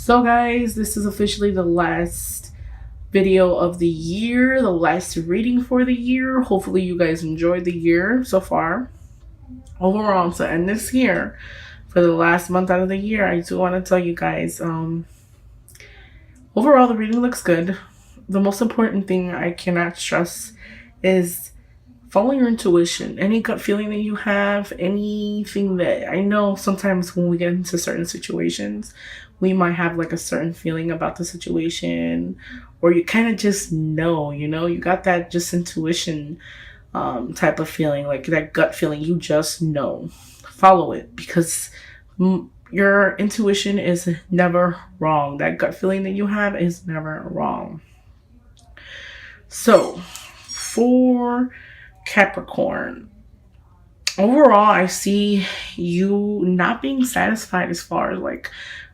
So guys, this is officially the last video of the year, the last reading for the year. Hopefully you guys enjoyed the year so far. Overall, to end this year, for the last month out of the year, I do want to tell you guys, overall the reading looks good. The most important thing I cannot stress is follow your intuition. Any gut feeling that you have, anything that I know sometimes when we get into certain situations, we might have like a certain feeling about the situation, or you kind of just know, you got that just intuition type of feeling, like that gut feeling, you just know. Follow it because your intuition is never wrong. That gut feeling that you have is never wrong. So, for Capricorn, overall, I see you not being satisfied as far as like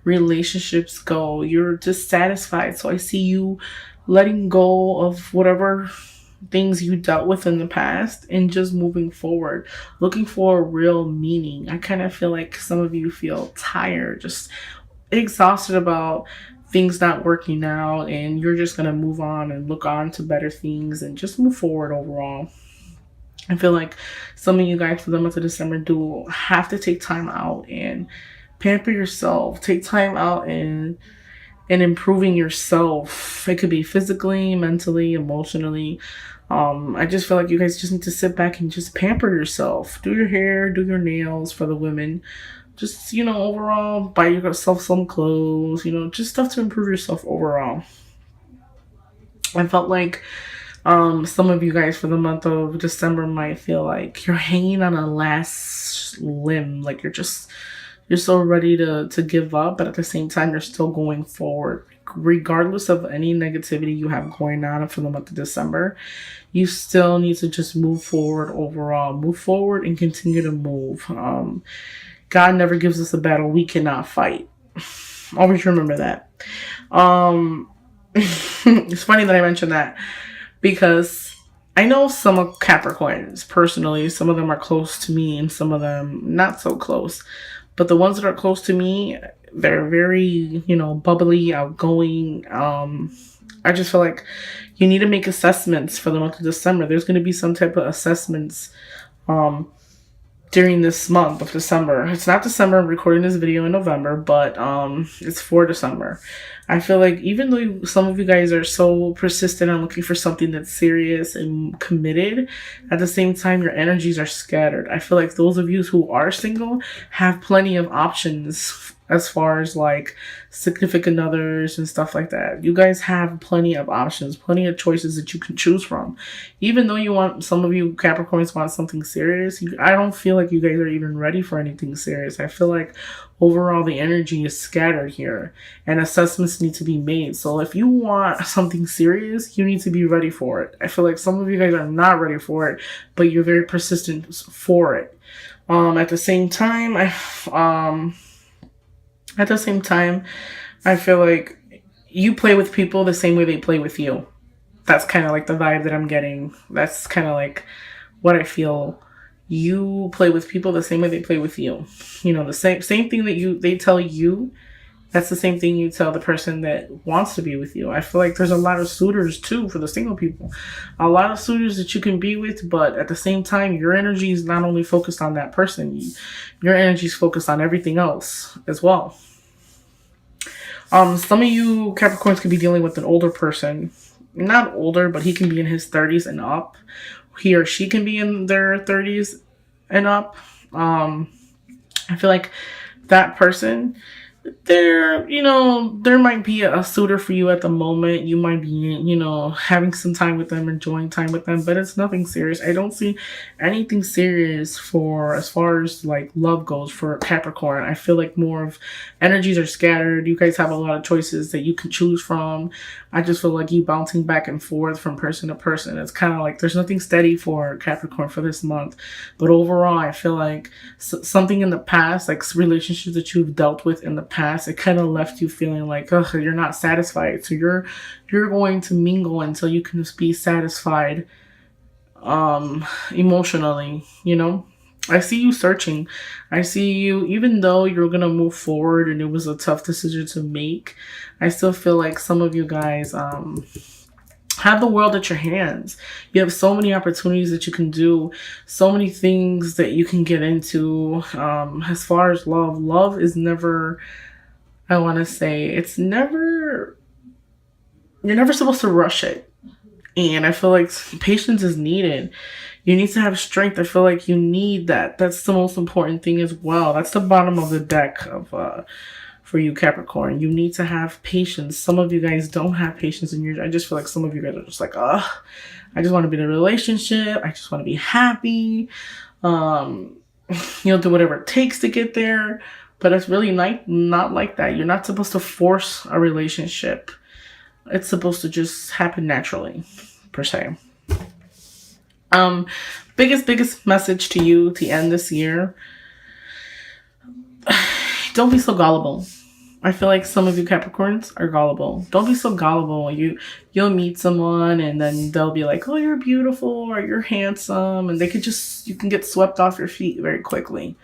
relationships go. You're dissatisfied. So I see you letting go of whatever things you dealt with in the past and just moving forward, looking for a real meaning. I kind of feel like some of you feel tired, just exhausted about things not working out, and you're just going to move on and look on to better things and just move forward overall. I feel like some of you guys for the month of December do have to take time out and pamper yourself. Take time out and improving yourself. It could be physically, mentally, emotionally. I just feel like you guys just need to sit back and just pamper yourself. Do your hair, do your nails for the women. Just, overall, buy yourself some clothes, just stuff to improve yourself overall. I felt like some of you guys for the month of December might feel like you're hanging on a last limb. Like you're so ready to give up, but at the same time, you're still going forward. Regardless of any negativity you have going on for the month of December, you still need to just move forward overall. Move forward and continue to move. God never gives us a battle we cannot fight. Always remember that. It's funny that I mentioned that because I know some of Capricorns personally. Some of them are close to me and some of them not so close. But the ones that are close to me, they're very, bubbly, outgoing. I just feel like you need to make assessments for the month of December. There's going to be some type of assessments during this month of December. It's not December. I'm recording this video in November, but it's for December. I feel like even though some of you guys are so persistent on looking for something that's serious and committed, at the same time, your energies are scattered. I feel like those of you who are single have plenty of options as far as like significant others and stuff like that. You guys have plenty of options, plenty of choices that you can choose from. Even though some of you Capricorns want something serious, I don't feel like you guys are even ready for anything serious. I feel like overall the energy is scattered here and assessments need to be made. So if you want something serious, you need to be ready for it. I feel like some of you guys are not ready for it, but you're very persistent for it. At the same time, I feel like you play with people the same way they play with you. That's kind of like the vibe that I'm getting. That's kind of like what I feel. You play with people the same way they play with you. The same thing that they tell you, that's the same thing you tell the person that wants to be with you. I feel like there's a lot of suitors too for the single people. A lot of suitors that you can be with, but at the same time, your energy is not only focused on that person. Your energy is focused on everything else as well. Some of you Capricorns could be dealing with an older person. Not older, but he can be in his 30s and up. He or she can be in their 30s and up. I feel like that person, there might be a suitor for you at the moment. You might be, having some time with them, enjoying time with them, but it's nothing serious. I don't see anything serious for as far as like love goes for Capricorn. I feel like more of energies are scattered. You guys have a lot of choices that you can choose from. I just feel like you bouncing back and forth from person to person. It's kind of like there's nothing steady for Capricorn for this month. But overall, I feel like something in the past, like relationships that you've dealt with in the past, it kind of left you feeling like, oh, you're not satisfied. So you're going to mingle until you can be satisfied emotionally, I see you searching. I see you, even though you're going to move forward and it was a tough decision to make, I still feel like some of you guys have the world at your hands. You have so many opportunities that you can do, so many things that you can get into. As far as love is never, I want to say, it's never, you're never supposed to rush it. And I feel like patience is needed. You need to have strength. I feel like you need that. That's the most important thing as well. That's the bottom of the deck of for you, Capricorn. You need to have patience. Some of you guys don't have patience in your. I just feel like some of you guys are just like, I just want to be in a relationship. I just want to be happy. Do whatever it takes to get there. But it's really not like that. You're not supposed to force a relationship. It's supposed to just happen naturally, per se. Biggest message to you to end this year. Don't be so gullible. I feel like some of you Capricorns are gullible. Don't be so gullible. You'll meet someone and then they'll be like, oh, you're beautiful or you're handsome. And you can get swept off your feet very quickly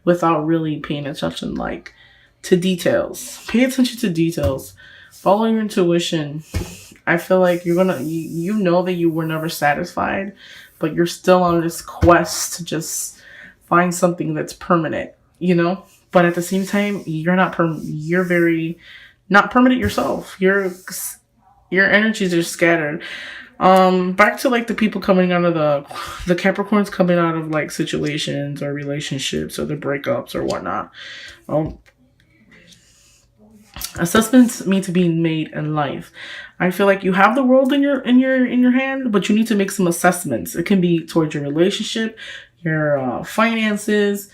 without really paying attention, like, to details. Pay attention to details. Follow your intuition. I feel like you're gonna, you know that you were never satisfied, but you're still on this quest to just find something that's permanent, But at the same time, you're very not permanent yourself. Your energies are scattered. Back to like the people coming out of the Capricorns coming out of like situations or relationships or the breakups or whatnot. Assessments need to be made in life. I feel like you have the world in your hand, but you need to make some assessments. It can be towards your relationship, your finances,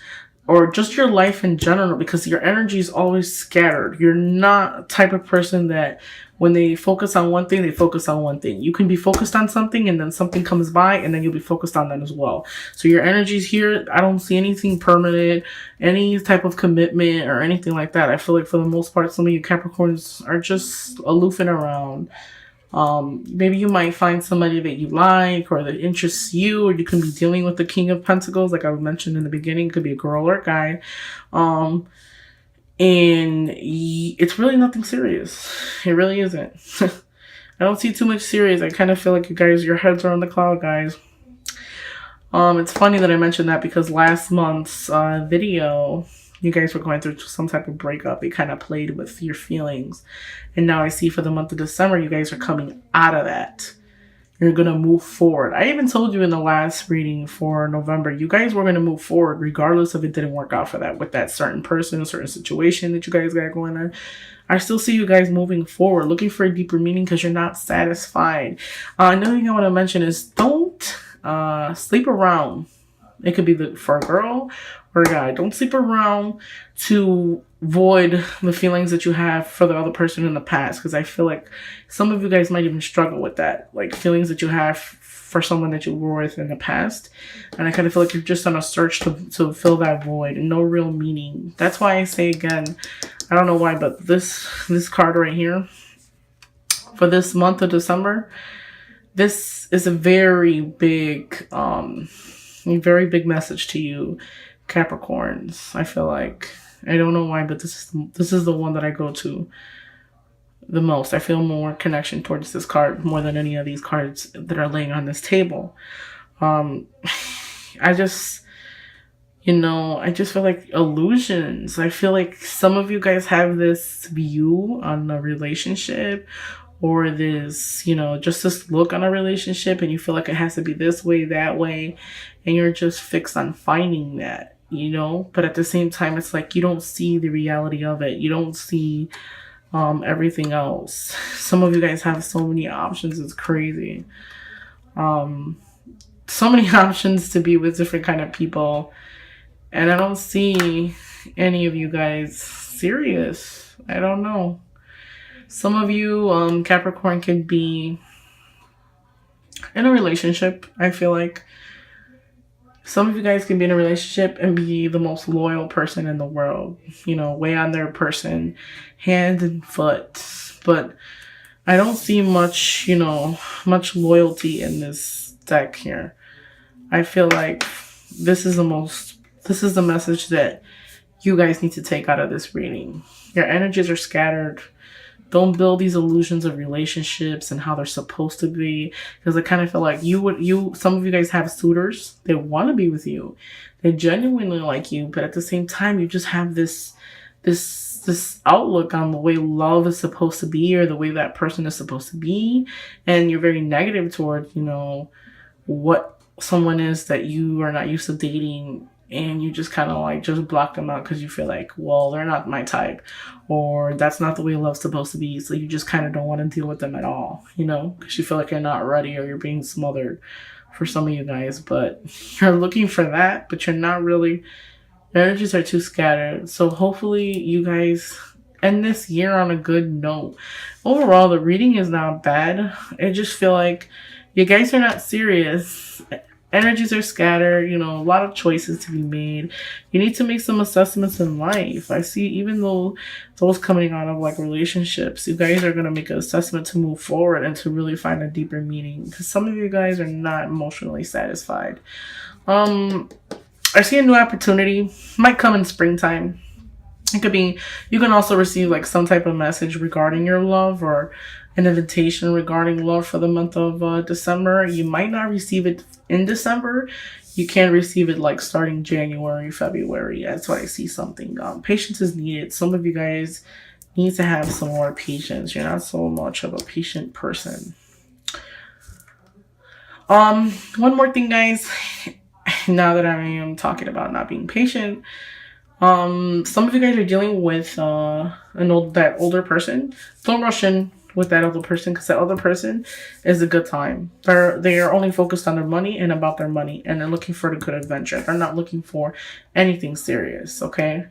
or just your life in general, because your energy is always scattered. You're not a type of person that when they focus on one thing, they focus on one thing. You can be focused on something and then something comes by and then you'll be focused on that as well. So your energy's here. I don't see anything permanent, any type of commitment or anything like that. I feel like for the most part, some of you Capricorns are just aloofing around. Maybe you might find somebody that you like or that interests you, or you can be dealing with the King of Pentacles, like I mentioned in the beginning. It could be a girl or a guy. And it's really nothing serious. It really isn't. I don't see too much serious. I kind of feel like you guys, your heads are on the cloud, guys. It's funny that I mentioned that because last month's video, you guys were going through some type of breakup. It kind of played with your feelings. And now I see for the month of December, you guys are coming out of that. You're going to move forward. I even told you in the last reading for November, you guys were going to move forward regardless if it didn't work out for that, with that certain person, certain situation that you guys got going on. I still see you guys moving forward, looking for a deeper meaning because you're not satisfied. Another thing I want to mention is don't sleep around. It could be for a girl or a guy. Don't sleep around to void the feelings that you have for the other person in the past, because I feel like some of you guys might even struggle with that, like feelings that you have for someone that you were with in the past. And I kind of feel like you're just on a search to fill that void and no real meaning. That's why I say again, I don't know why, but this card right here for this month of December, this is a very big message to you Capricorns. I feel like, I don't know why, but this is the one that I go to the most. I feel more connection towards this card more than any of these cards that are laying on this table. I just feel like illusions. I feel like some of you guys have this view on a relationship, or this, just this look on a relationship, and you feel like it has to be this way, that way, and you're just fixed on finding that, but at the same time, it's like you don't see the reality of it. You don't see everything else. Some of you guys have so many options, it's crazy. So many options to be with different kind of people, and I don't see any of you guys serious. I don't know. Some of you, Capricorn, could be in a relationship. I feel like some of you guys can be in a relationship and be the most loyal person in the world. Way on their person, hand and foot. But I don't see much loyalty in this deck here. I feel like this is the message that you guys need to take out of this reading. Your energies are scattered. Don't build these illusions of relationships and how they're supposed to be, because I kind of feel like some of you guys have suitors. They want to be with you. They genuinely like you, but at the same time, you just have this outlook on the way love is supposed to be, or the way that person is supposed to be, and you're very negative towards, what someone is that you are not used to dating, and you just kind of like just block them out because you feel like, well, they're not my type, or that's not the way love's supposed to be. So you just kind of don't want to deal with them at all, because you feel like you're not ready, or you're being smothered for some of you guys. But you're looking for that, but you're not really. Your energies are too scattered. So hopefully you guys end this year on a good note. Overall, the reading is not bad. I just feel like you guys are not serious. Energies are scattered, a lot of choices to be made. You need to make some assessments in life. I see, even though those coming out of like relationships, you guys are going to make an assessment to move forward and to really find a deeper meaning, because some of you guys are not emotionally satisfied. I see a new opportunity. Might come in springtime. It could be, you can also receive like some type of message regarding your love, or an invitation regarding love for the month of December. You might not receive it in December. You can receive it like starting January, February. That's why I see something. Patience is needed. Some of you guys need to have some more patience. You're not so much of a patient person. One more thing, guys. Now that I am talking about not being patient, some of you guys are dealing with that older person. Don't rush in with that other person, because that other person is a good time. They are only focused on their money and about their money, and they're looking for the good adventure. They're not looking for anything serious. Okay,